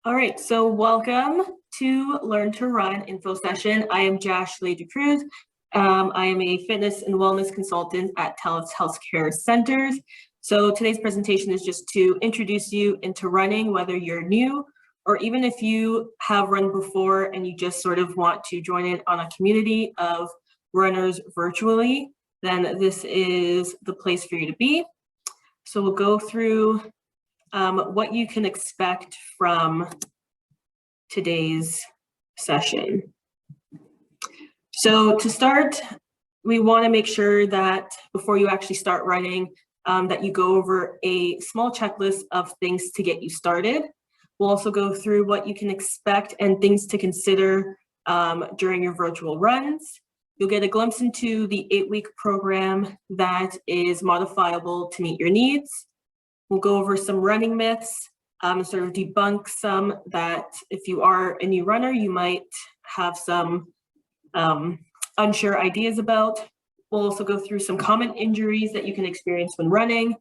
All right, so welcome to Learn to Run info session. I am Jashley DeCruz. I am a fitness and wellness consultant at TELUS Healthcare Centers. So today's presentation is just to introduce you into running, whether you're new or even if you have run before and you just sort of want to join in on a community of runners virtually, then this is the place for you to be. So we'll go through what you can expect from today's session. So to start, we want to make sure that before you actually start running, that you go over a small checklist of things to get you started. We'll also go through what you can expect and things to consider during your virtual runs. You'll get a glimpse into the 8-week program that is modifiable to meet your needs. We'll go over some running myths, sort of debunk some that if you are a new runner, you might have some unsure ideas about. We'll also go through some common injuries that you can experience when running.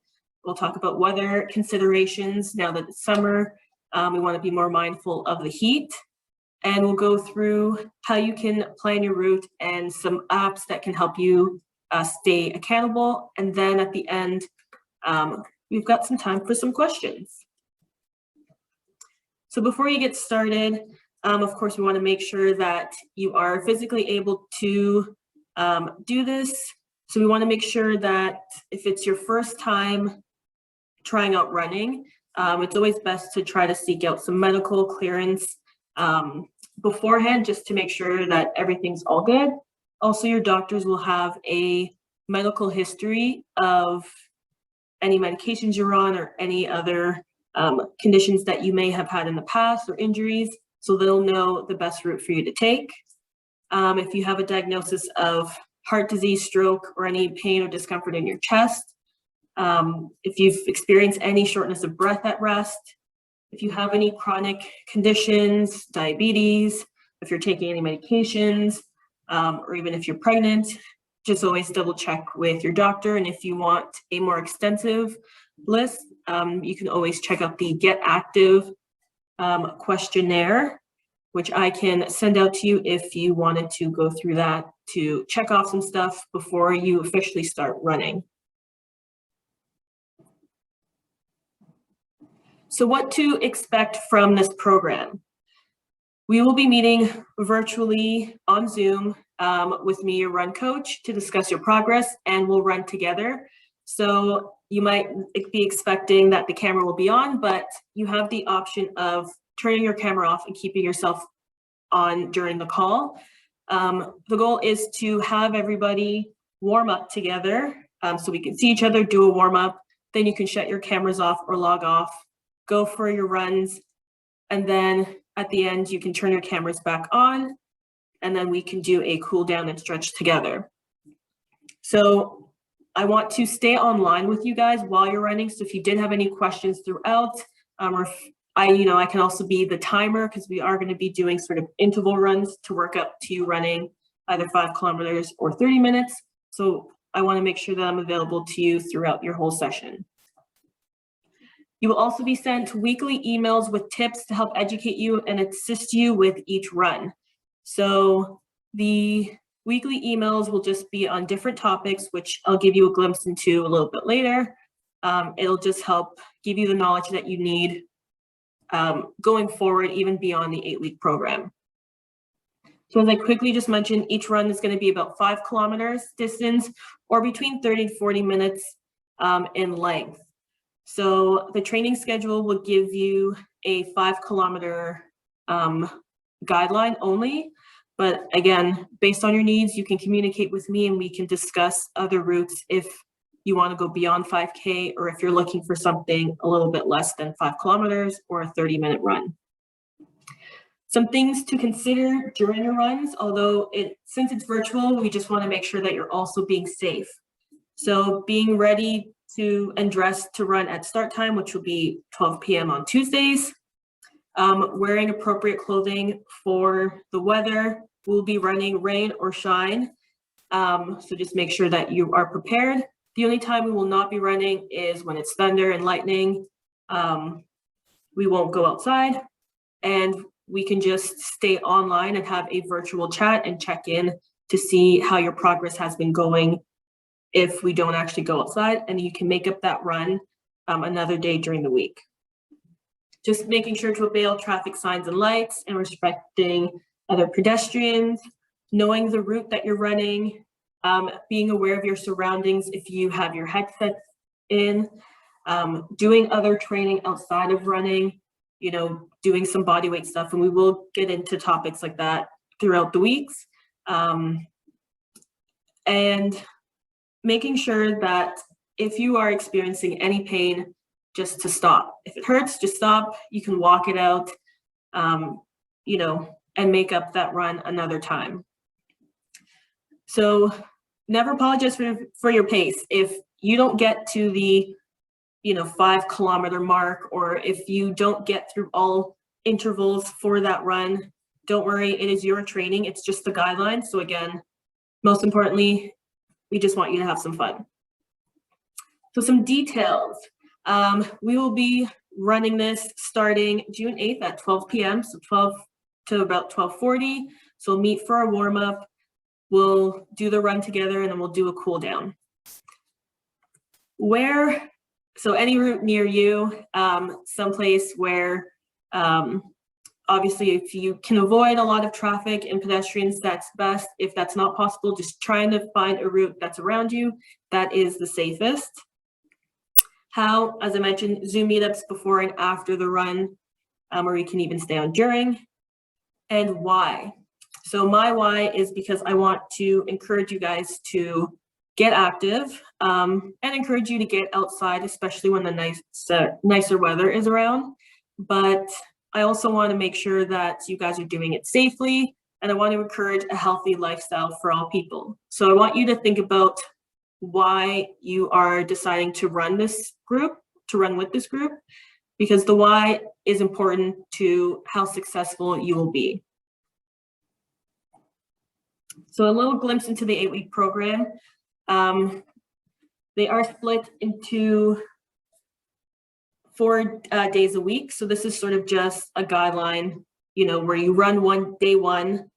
We'll talk about weather considerations now that it's summer. We want to be more mindful of the heat. And we'll go through how you can plan your route and some apps that can help you stay accountable. And then at the end, we've got some time for some questions. So before you get started, of course, we want to make sure that you are physically able to do this. So we want to make sure that if it's your first time trying out running, it's always best to try to seek out some medical clearance beforehand, just to make sure that everything's all good. Also, your doctors will have a medical history of any medications you're on or any other conditions that you may have had in the past or injuries, so they'll know the best route for you to take. If you have a diagnosis of heart disease, stroke, or any pain or discomfort in your chest, if you've experienced any shortness of breath at rest, if you have any chronic conditions, diabetes, if you're taking any medications, or even if you're pregnant, just always double check with your doctor. And if you want a more extensive list, you can always check out the Get Active questionnaire, which I can send out to you if you wanted to go through that to check off some stuff before you officially start running. So what to expect from this program? We will be meeting virtually on Zoom with me, your run coach, to discuss your progress, and we'll run together. So you might be expecting that the camera will be on, but you have the option of turning your camera off and keeping yourself on during the call. The goal is to have everybody warm up together so we can see each other, do a warm up. Then you can shut your cameras off or log off, go for your runs, and then at the end you can turn your cameras back on, and then we can do a cool down and stretch together. So I want to stay online with you guys while you're running. So if you did have any questions throughout, or if I can also be the timer, because we are going to be doing sort of interval runs to work up to you running either 5 kilometers or 30 minutes. So I want to make sure that I'm available to you throughout your whole session. You will also be sent weekly emails with tips to help educate you and assist you with each run. So the weekly emails will just be on different topics, which I'll give you a glimpse into a little bit later. It'll just help give you the knowledge that you need going forward, even beyond the 8-week program. So as I quickly just mentioned, each run is going to be about 5 kilometers distance, or between 30 to 40 minutes in length. So the training schedule will give you a 5 kilometer guideline only. But again, based on your needs, you can communicate with me and we can discuss other routes if you want to go beyond 5K, or if you're looking for something a little bit less than 5 kilometers or a 30-minute run. Some things to consider during your runs, although since it's virtual, we just want to make sure that you're also being safe. So being ready and dressed to run at start time, which will be 12 p.m. on Tuesdays. Wearing appropriate clothing for the weather. We'll be running rain or shine. So just make sure that you are prepared. The only time we will not be running is when it's thunder and lightning. We won't go outside. and we can just stay online and have a virtual chat and check in to see how your progress has been going if we don't actually go outside, and you can make up that run another day during the week. Just making sure to obey all traffic signs and lights and respecting other pedestrians, knowing the route that you're running, being aware of your surroundings if you have your headsets in, doing other training outside of running, you know, doing some body weight stuff, and we will get into topics like that throughout the weeks. And making sure that if you are experiencing any pain, just to stop. If it hurts, just stop. You can walk it out, you know, and make up that run another time. So never apologize for your pace. If you don't get to the, you know, 5 kilometer mark, or if you don't get through all intervals for that run, don't worry, it is your training. It's just the guidelines. So again, most importantly, we just want you to have some fun. So some details. We will be running this starting June 8th at 12 p.m. So 12 to about 12:40. So we'll meet for a warm up. We'll do the run together, and then we'll do a cool down. So any route near you, someplace where obviously if you can avoid a lot of traffic and pedestrians, that's best. If that's not possible, just trying to find a route that's around you. That is the safest. How, as I mentioned, Zoom meetups before and after the run, or you can even stay on during. And why? So my why is because I want to encourage you guys to get active and encourage you to get outside, especially when the nicer weather is around. But I also want to make sure that you guys are doing it safely, and I want to encourage a healthy lifestyle for all people. So I want you to think about why you are deciding to run this group, to run with this group, because the why is important to how successful you will be. So a little glimpse into the 8-week program. They are split into 4 days a week. So this is sort of just a guideline, you know, where you run day one,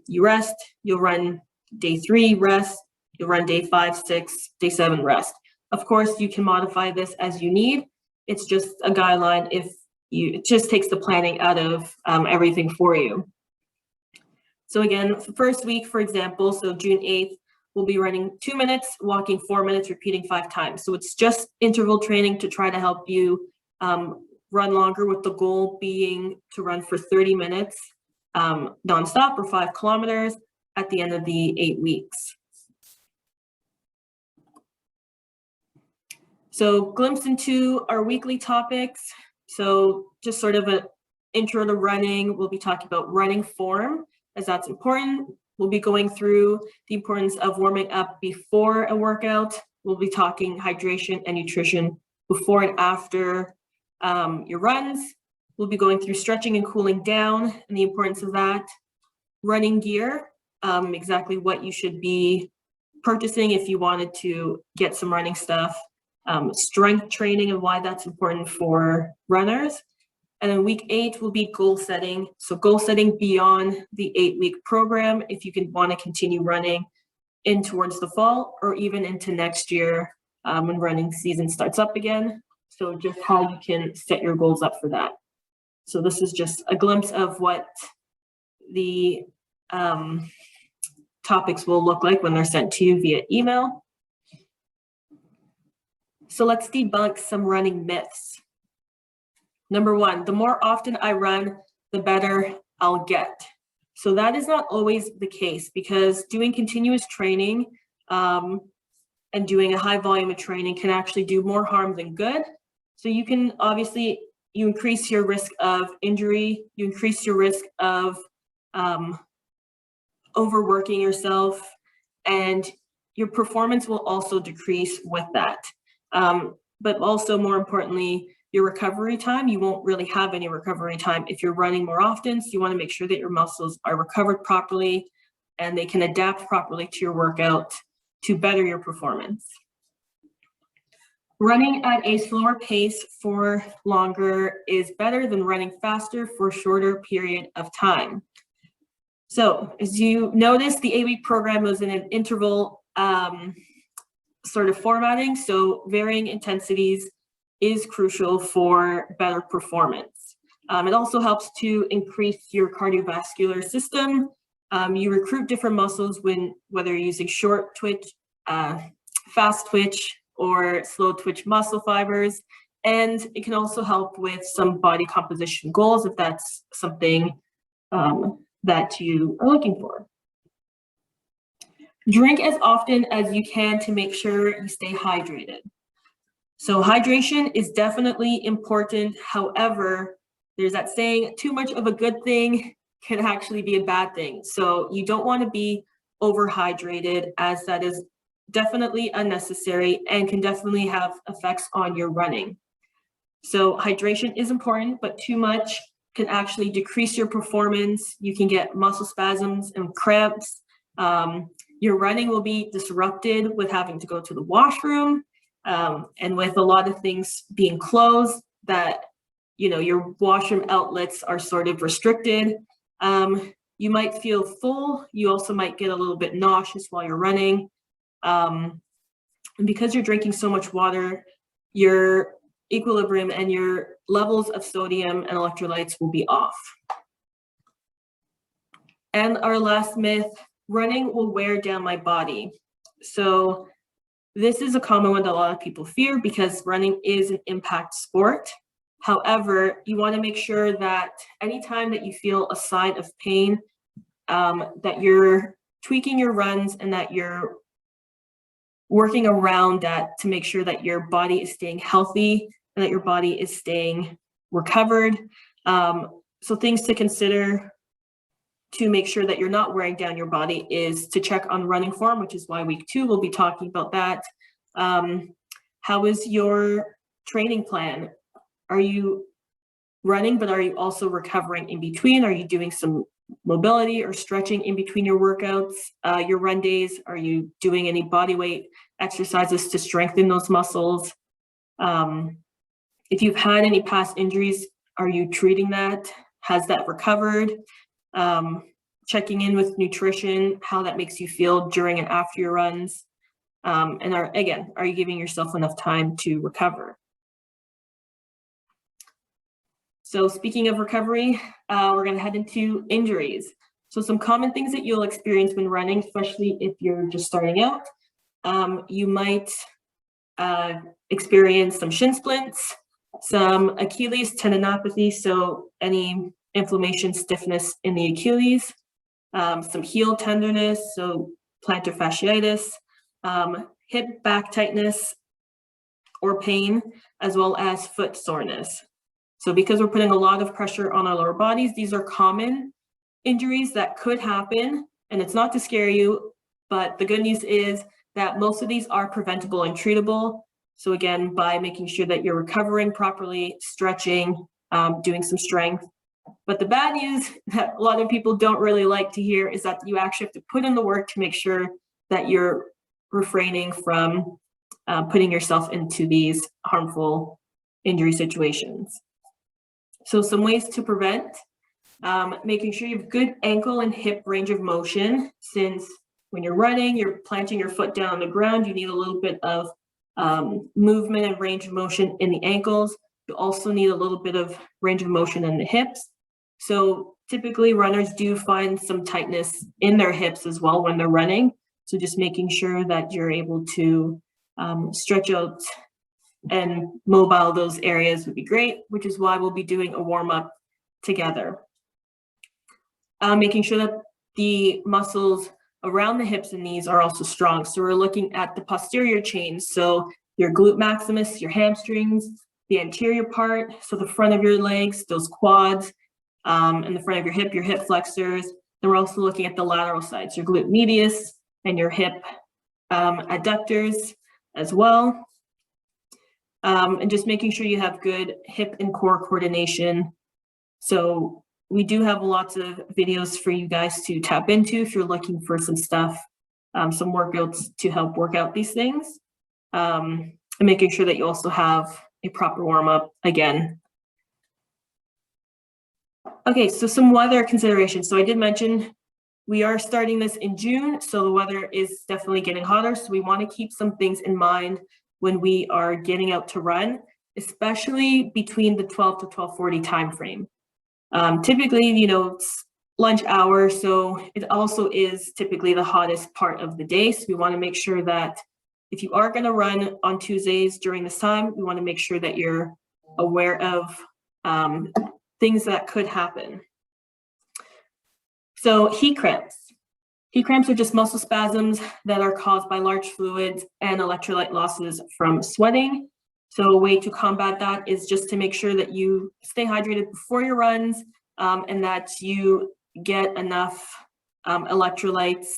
you rest, you'll run day 3, rest, you'll run day 5, 6, day 7, rest. Of course, you can modify this as you need. It's just a guideline. It just takes the planning out of everything for you. So again, the first week, for example, so June 8th, we'll be running 2 minutes, walking 4 minutes, repeating 5 times. So it's just interval training to try to help you run longer, with the goal being to run for 30 minutes nonstop, or 5 kilometers at the end of the 8 weeks. So glimpse into our weekly topics. So just sort of an intro to running. We'll be talking about running form, as that's important. We'll be going through the importance of warming up before a workout. We'll be talking hydration and nutrition before and after your runs. We'll be going through stretching and cooling down and the importance of that. Running gear, exactly what you should be purchasing if you wanted to get some running stuff. Strength training and why that's important for runners. And then week 8 will be goal setting. So goal setting beyond the 8-week program, if you want to continue running in towards the fall, or even into next year when running season starts up again. So just how you can set your goals up for that. So this is just a glimpse of what the topics will look like when they're sent to you via email. So let's debunk some running myths. Number 1, the more often I run, the better I'll get. So that is not always the case, because doing continuous training and doing a high volume of training can actually do more harm than good. So you can obviously, you increase your risk of injury, you increase your risk of overworking yourself, and your performance will also decrease with that. But also, more importantly, your recovery time, you won't really have any recovery time if you're running more often. So you want to make sure that your muscles are recovered properly and they can adapt properly to your workout to better your performance. Running at a slower pace for longer is better than running faster for a shorter period of time. So as you notice, the 8-week program was in an interval sort of formatting, so varying intensities is crucial for better performance. It also helps to increase your cardiovascular system. You recruit different muscles whether you're using short twitch, fast twitch, or slow twitch muscle fibers. And it can also help with some body composition goals if that's something that you are looking for. Drink as often as you can to make sure you stay hydrated. So hydration is definitely important. However, there's that saying, too much of a good thing can actually be a bad thing. So you don't want to be overhydrated, as that is definitely unnecessary and can definitely have effects on your running. So hydration is important, but too much can actually decrease your performance. You can get muscle spasms and cramps. Your running will be disrupted with having to go to the washroom, and with a lot of things being closed, that your washroom outlets are sort of restricted. You might feel full. You also might get a little bit nauseous while you're running. And because you're drinking so much water, your equilibrium and your levels of sodium and electrolytes will be off. And our last myth, running will wear down my body. So this is a common one that a lot of people fear because running is an impact sport. However, you want to make sure that anytime that you feel a sign of pain, that you're tweaking your runs and that you're working around that to make sure that your body is staying healthy and that your body is staying recovered. So things to consider to make sure that you're not wearing down your body is to check on running form, which is why week 2 we'll be talking about that. How is your training plan? Are you running, but are you also recovering in between? Are you doing some mobility or stretching in between your workouts, your run days? Are you doing any body weight exercises to strengthen those muscles? If you've had any past injuries, are you treating that? Has that recovered? Checking in with nutrition, how that makes you feel during and after your runs. And are you giving yourself enough time to recover? So speaking of recovery, we're going to head into injuries. So some common things that you'll experience when running, especially if you're just starting out. You might experience some shin splints, some Achilles tendinopathy, so any inflammation, stiffness in the Achilles, some heel tenderness, so plantar fasciitis, hip back tightness or pain, as well as foot soreness. So because we're putting a lot of pressure on our lower bodies, these are common injuries that could happen, and it's not to scare you, but the good news is that most of these are preventable and treatable. So again, by making sure that you're recovering properly, stretching, doing some strength. But the bad news that a lot of people don't really like to hear is that you actually have to put in the work to make sure that you're refraining from putting yourself into these harmful injury situations. So some ways to prevent, making sure you have good ankle and hip range of motion, since when you're running, you're planting your foot down on the ground, you need a little bit of movement and range of motion in the ankles. You also need a little bit of range of motion in the hips. So typically runners do find some tightness in their hips as well when they're running. So just making sure that you're able to stretch out and mobile those areas would be great, which is why we'll be doing a warm-up together. Making sure that the muscles around the hips and knees are also strong. So we're looking at the posterior chains. So your glute maximus, your hamstrings, the anterior part, so the front of your legs, those quads, and the front of your hip flexors. Then we're also looking at the lateral sides, your glute medius and your hip adductors as well. And just making sure you have good hip and core coordination. So we do have lots of videos for you guys to tap into if you're looking for some stuff, some workouts to help work out these things. and making sure that you also have a proper warm-up again. Okay, so some weather considerations. So I did mention we are starting this in June, so the weather is definitely getting hotter. So we want to keep some things in mind when we are getting out to run, especially between the 12 to 12:40 time frame. Typically, it's lunch hour, so it also is typically the hottest part of the day. So we want to make sure that if you are going to run on Tuesdays during this time, we want to make sure that you're aware of things that could happen. So heat cramps. Heat cramps are just muscle spasms that are caused by large fluids and electrolyte losses from sweating. So a way to combat that is just to make sure that you stay hydrated before your runs and that you get enough electrolytes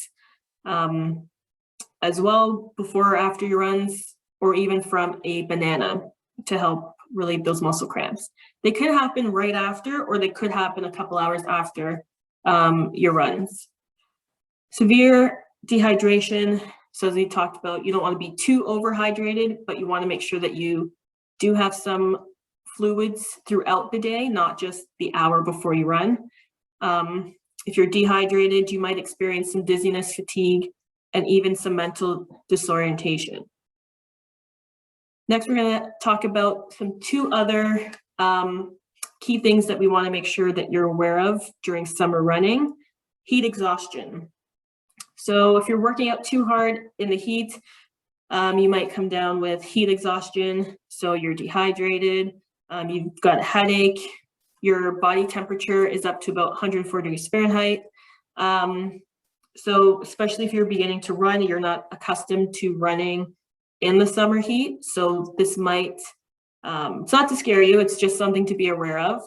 as well before or after your runs, or even from a banana to help relieve those muscle cramps. They could happen right after, or they could happen a couple hours after your runs. Severe dehydration. So as we talked about, you don't want to be too overhydrated, but you want to make sure that you do have some fluids throughout the day, not just the hour before you run. If you're dehydrated, you might experience some dizziness, fatigue, and even some mental disorientation. Next, we're going to talk about two other key things that we want to make sure that you're aware of during summer running. Heat exhaustion. So if you're working out too hard in the heat, you might come down with heat exhaustion. So you're dehydrated, you've got a headache, your body temperature is up to about 104 degrees Fahrenheit. So especially if you're beginning to run, you're not accustomed to running in the summer heat. So this might, it's not to scare you, it's just something to be aware of.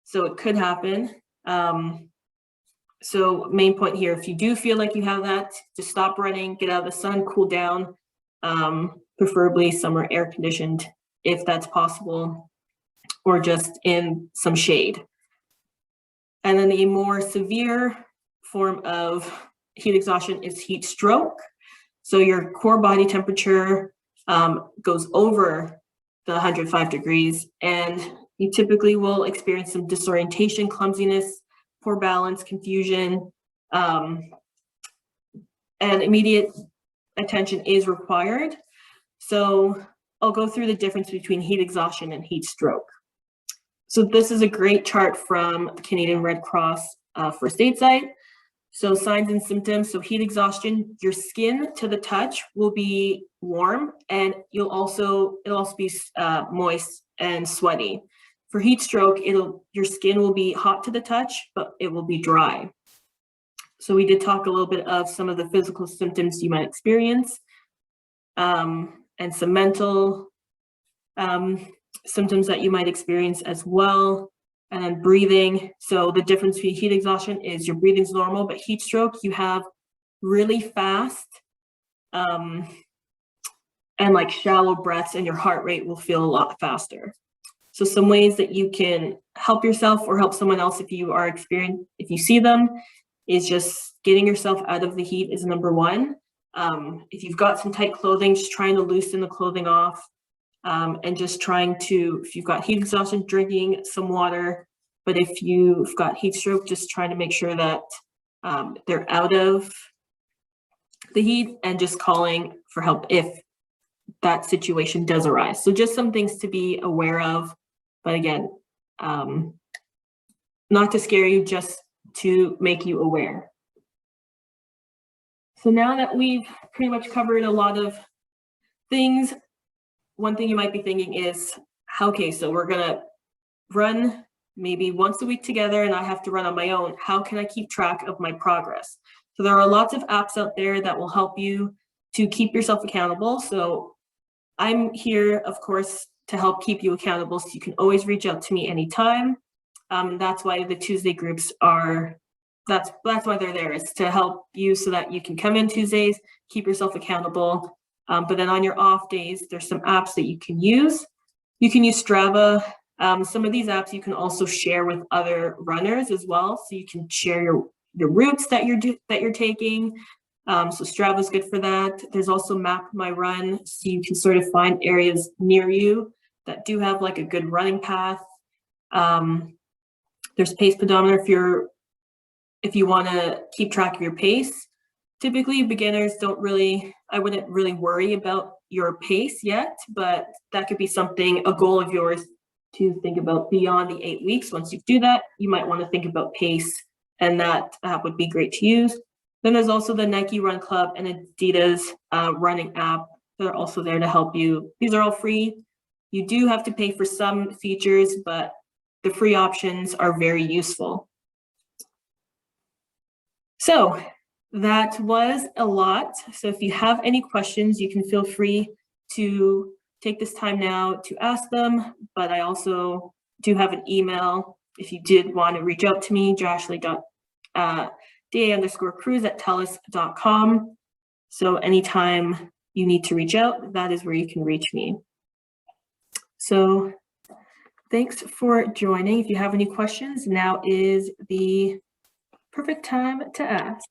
So it could happen. So main point here, if you do feel like you have that, just stop running, get out of the sun, cool down, preferably somewhere air conditioned if that's possible, or just in some shade. And then a more severe form of heat exhaustion is heat stroke. So your core body temperature goes over the 105 degrees, and you typically will experience some disorientation, clumsiness, poor balance, confusion, and immediate attention is required. So I'll go through the difference between heat exhaustion and heat stroke. So this is a great chart from the Canadian Red Cross first aid site. So signs and symptoms, so heat exhaustion, your skin to the touch will be warm, and it'll also be moist and sweaty. For heat stroke, your skin will be hot to the touch, but it will be dry. So we did talk a little bit of some of the physical symptoms you might experience, and some mental symptoms that you might experience as well. And then breathing. So the difference between heat exhaustion is your breathing's normal, but heat stroke, you have really fast and like shallow breaths, and your heart rate will feel a lot faster. So some ways that you can help yourself or help someone else if you see them, is just getting yourself out of the heat is number one. If you've got some tight clothing, just trying to loosen the clothing off. And just trying to, if you've got heat exhaustion, drinking some water. But if you've got heat stroke, just trying to make sure that they're out of the heat, and just calling for help if that situation does arise. So just some things to be aware of. But again, not to scare you, just to make you aware. So now that we've pretty much covered a lot of things, one thing you might be thinking is, okay, so we're gonna run maybe once a week together and I have to run on my own. How can I keep track of my progress? So there are lots of apps out there that will help you to keep yourself accountable. So I'm here, of course, to help keep you accountable. So you can always reach out to me anytime. That's why the Tuesday groups are, that's why they're there, is to help you so that you can come in Tuesdays, keep yourself accountable. But then on your off days, there's some apps that you can use. You can use Strava. Some of these apps you can also share with other runners as well. So you can share your routes that you're taking. So Strava is good for that. There's also Map My Run, so you can sort of find areas near you that do have like a good running path. There's Pace Pedometer if you want to keep track of your pace. Typically, beginners I wouldn't really worry about your pace yet, but that could be a goal of yours to think about beyond the 8 weeks. Once you do that, you might want to think about pace, and that app would be great to use. Then there's also the Nike Run Club and Adidas running app. They're also there to help you. These are all free. You do have to pay for some features, but the free options are very useful. So that was a lot. So if you have any questions, you can feel free to take this time now to ask them. But I also do have an email if you did want to reach out to me, da_cruz@telus.com. So anytime you need to reach out, that is where you can reach me. So thanks for joining. If you have any questions, now is the perfect time to ask.